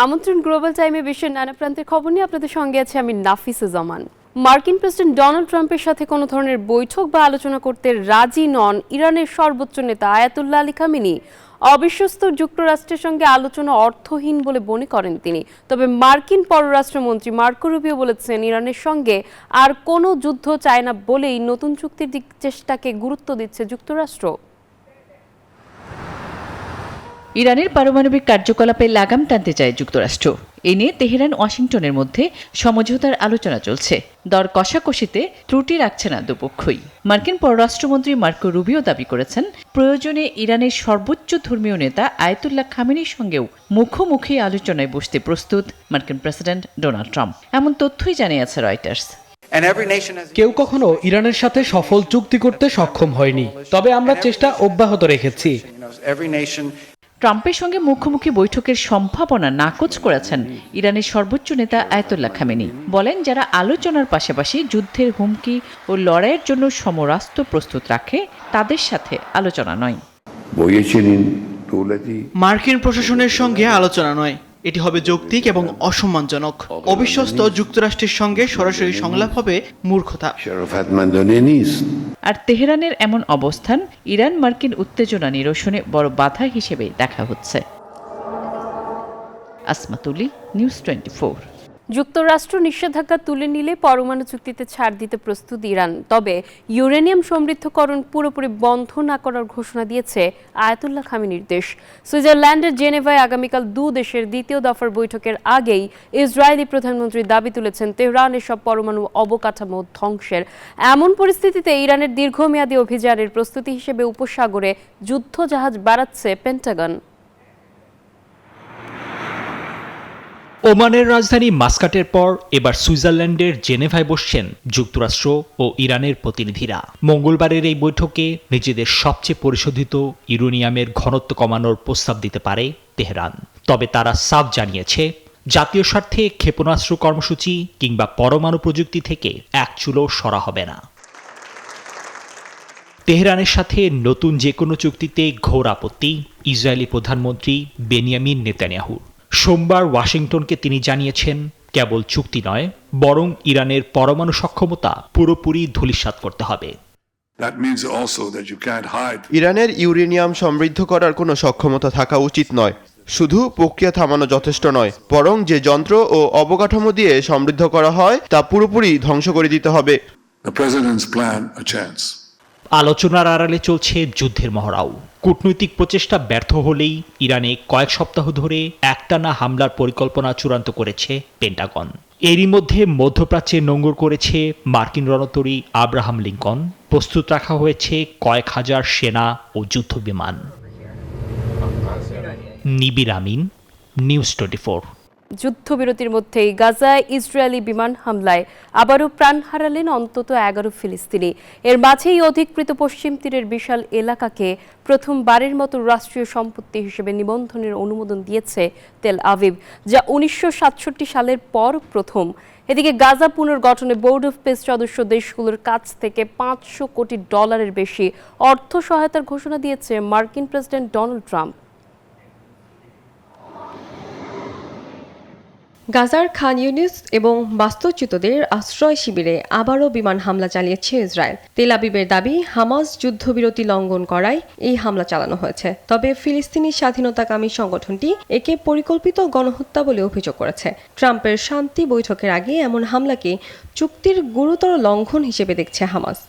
আমন্ত্রণ গ্লোবাল টাইমে বিশ্বের নানা প্রান্তের খবর নিয়ে আপনাদের সঙ্গে আছে আমি নাফিসা জামান। মার্কিন প্রেসিডেন্ট ডোনাল্ড ট্রাম্পের সাথে কোনো ধরনের বৈঠক বা আলোচনা করতে রাজি নন ইরানের সর্বোচ্চ নেতা আয়াতুল্লাহ আলী খামেনি। অবিশ্বস্ত যুক্তরাষ্ট্রের সঙ্গে আলোচনা অর্থহীন বলে মনে করেন তিনি। তবে মার্কিন পররাষ্ট্রমন্ত্রী মার্কো রুবিও বলেছেন ইরানের সঙ্গে আর কোনো যুদ্ধ চায় না বলেই নতুন চুক্তির চেষ্টাকে গুরুত্ব দিচ্ছে যুক্তরাষ্ট্র। ইরানের পারমাণবিক কার্যকলাপে লাগাম টানতে চায় যুক্তরাষ্ট্র। এ নিয়ে তেহরান ওয়াশিংটনের মধ্যে সমঝোতার আলোচনা চলছে। দর কষাকষিতে ত্রুটি রাখছে না দুপক্ষই। মার্কিন পররাষ্ট্রমন্ত্রী মার্কো রুবিও দাবি করেছেন, প্রয়োজনে ইরানের সর্বোচ্চ ধর্মীয় নেতা আয়াতুল্লাহ খামেনির সঙ্গেও মুখোমুখি আলোচনায় বসতে প্রস্তুত মার্কিন প্রেসিডেন্ট ডোনাল্ড ট্রাম্প। এমন তথ্যই জানিয়েছে রয়টার্স। কেউ কখনো ইরানের সাথে সফল চুক্তি করতে সক্ষম হয়নি, তবে আমরা চেষ্টা অব্যাহত রেখেছি। ট্রাম্পের সঙ্গে মুখোমুখি বৈঠকের সম্ভাবনা নাকচ করেছেন ইরানের সর্বোচ্চ নেতা আয়াতুল্লাহ খামেনি। বলেন, যারা আলোচনার পাশাপাশি যুদ্ধের হুমকি ও লড়াইয়ের জন্য সমরাস্ত্র প্রস্তুত রাখে তাদের সাথে আলোচনা নয়। মার্কিন প্রশাসনের সঙ্গে আলোচনা নয়, এটি হবে যৌক্তিক এবং অসম্মানজনক। অবিশ্বস্ত যুক্তরাষ্ট্রের সঙ্গে সরাসরি সংলাপ হবে মূর্খতা। আর তেহরানের এমন অবস্থান ইরান মার্কিন উত্তেজনা নিরসনে বড় বাধা হিসেবে দেখা হচ্ছে। আসমাতুলি, নিউজ 24। যুক্তরাষ্ট্র নিষেধাজ্ঞা তুলে নিলে পরমাণু চুক্তিতে ছাড় দিতে প্রস্তুত ইরান। তবে ইউরেনিয়াম সমৃদ্ধকরণ পুরোপুরি বন্ধ না করার ঘোষণা দিয়েছে আয়াতুল্লাহ খামেনির দেশ। সুইজারল্যান্ডের জেনেভায় আগামীকাল দেশের দ্বিতীয় দফার বৈঠকের আগেই ইসরায়েলি প্রধানমন্ত্রী দাবি তুলেছেন তেহরানের সব পরমাণু অবকাঠামো ধ্বংসের। এমন পরিস্থিতিতে ইরানের দীর্ঘমেয়াদী অভিযানের প্রস্তুতি হিসেবে উপসাগরে যুদ্ধজাহাজ বাড়াচ্ছে পেন্টাগন। ওমানের রাজধানী মাস্কাটের পর এবার সুইজারল্যান্ডের জেনেভায় বসছেন যুক্তরাষ্ট্র ও ইরানের প্রতিনিধিরা। মঙ্গলবারের এই বৈঠকে নিজেদের সবচেয়ে পরিশোধিত ইউরেনিয়ামের ঘনত্ব কমানোর প্রস্তাব দিতে পারে তেহরান। তবে তারা সাফ জানিয়েছে, জাতীয় স্বার্থে ক্ষেপণাস্ত্র কর্মসূচি কিংবা পরমাণু প্রযুক্তি থেকে এক চুলও সরা হবে না। তেহরানের সাথে নতুন যে কোনো চুক্তিতে ঘোর আপত্তি ইসরায়েলি প্রধানমন্ত্রী বেনিয়ামিন নেতানিয়াহুর। সোমবার ওয়াশিংটনকে তিনি জানিয়েছেন, কেবল চুক্তি নয়, বরং ইরানের পরমাণু সক্ষমতা পুরোপুরি ধূলিসাৎ করতে হবে। ইরানের ইউরেনিয়াম সমৃদ্ধ করার কোনো সক্ষমতা থাকা উচিত নয়। শুধু প্রক্রিয়া থামানো যথেষ্ট নয়, বরং যে যন্ত্র ও অবকাঠামো দিয়ে সমৃদ্ধ করা হয় তা পুরোপুরি ধ্বংস করে দিতে হবে। আলোচনার আড়ালে চলছে যুদ্ধের মহড়াও। কূটনৈতিক প্রচেষ্টা ব্যর্থ হলেই ইরানে কয়েক সপ্তাহ ধরে একটানা হামলার পরিকল্পনা চূড়ান্ত করেছে পেন্টাগন। এরই মধ্যে মধ্যপ্রাচ্যে নোঙর করেছে মার্কিন রণতরী আব্রাহাম লিঙ্কন। প্রস্তুত রাখা হয়েছে কয়েক হাজার সেনা ও যুদ্ধ বিমান। নিবির আমিন, নিউজ 24। যুদ্ধবিরতির মধ্যেই গাজায় ইসরায়েলি বিমান হামলায় আবারও প্রাণ হারালেন অন্তত 11 ফিলিস্তিনি। এর মাঝেই অধিকৃত পশ্চিম তীরের বিশাল এলাকাকে প্রথমবারের মতো রাষ্ট্রীয় সম্পত্তি হিসেবে নিবন্ধনের অনুমোদন দিয়েছে তেল আভিভ, যা 1967 সালের পর প্রথম। এদিকে গাজা পুনর্গঠনে বোর্ড অফ পিস সদস্য দেশগুলোর কাছ থেকে $500 কোটি বেশি অর্থ সহায়তার ঘোষণা দিয়েছে মার্কিন প্রেসিডেন্ট ডোনাল্ড ট্রাম্প। গাজার খান ইউনিস এবং বাস্তুচ্যুতদের আশ্রয় শিবিরে আবারও বিমান হামলা চালিয়েছে ইসরায়েল। তেল আবিবের দাবি, হামাস যুদ্ধবিরতি লঙ্ঘন করায় এই হামলা চালানো হয়েছে। তবে ফিলিস্তিনি স্বাধীনতাকামী সংগঠনটি একে পরিকল্পিত গণহত্যা বলে অভিযোগ করেছে। ট্রাম্পের শান্তি বৈঠকের আগে এমন হামলাকে চুক্তির গুরুতর লঙ্ঘন হিসেবে দেখছে হামাস।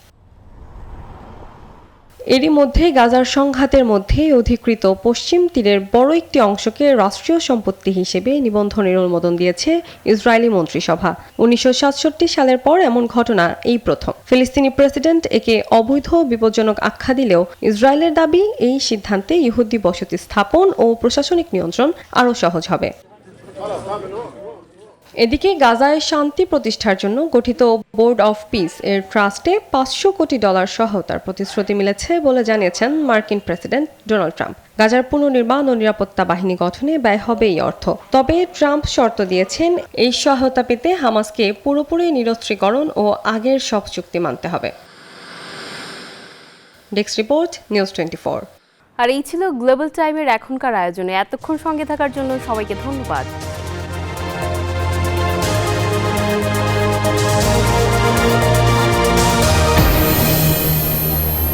এরই মধ্যে গাজার সংঘাতের মধ্যে অধিকৃত পশ্চিম তীরের বড় একটি অংশকে রাষ্ট্রীয় সম্পত্তি হিসেবে নিবন্ধনের অনুমোদন দিয়েছে ইসরায়েলি মন্ত্রিসভা। 1967 সালের পর এমন ঘটনা এই প্রথম। ফিলিস্তিনি প্রেসিডেন্ট একে অবৈধ বিপজ্জনক আখ্যা দিলেও ইসরায়েলের দাবি, এই সিদ্ধান্তে ইহুদি বসতি স্থাপন ও প্রশাসনিক নিয়ন্ত্রণ আরও সহজ হবে। এদিকে গাজায় শান্তি প্রতিষ্ঠার জন্য গঠিত বোর্ড অফ পিস এর ট্রাস্টে $500 কোটি সহায়তার প্রতিশ্রুতি মিলেছে বলে জানিয়েছেন মার্কিন প্রেসিডেন্ট ডোনাল্ড ট্রাম্প। গাজার পুনর্নির্মাণ ও নিরাপত্তা বাহিনী গঠনে ব্যয় হবে এই অর্থ। তবে ট্রাম্প শর্ত দিয়েছেন, এই সহায়তা পেতে হামাসকে পুরোপুরি নিরস্ত্রীকরণ ও আগের সব চুক্তি মানতে হবে। Desk report, news 24। আর এই ছিল গ্লোবাল টাইমের এখনকার আয়োজনে। এতক্ষণ সঙ্গে থাকার জন্য সবাইকে ধন্যবাদ।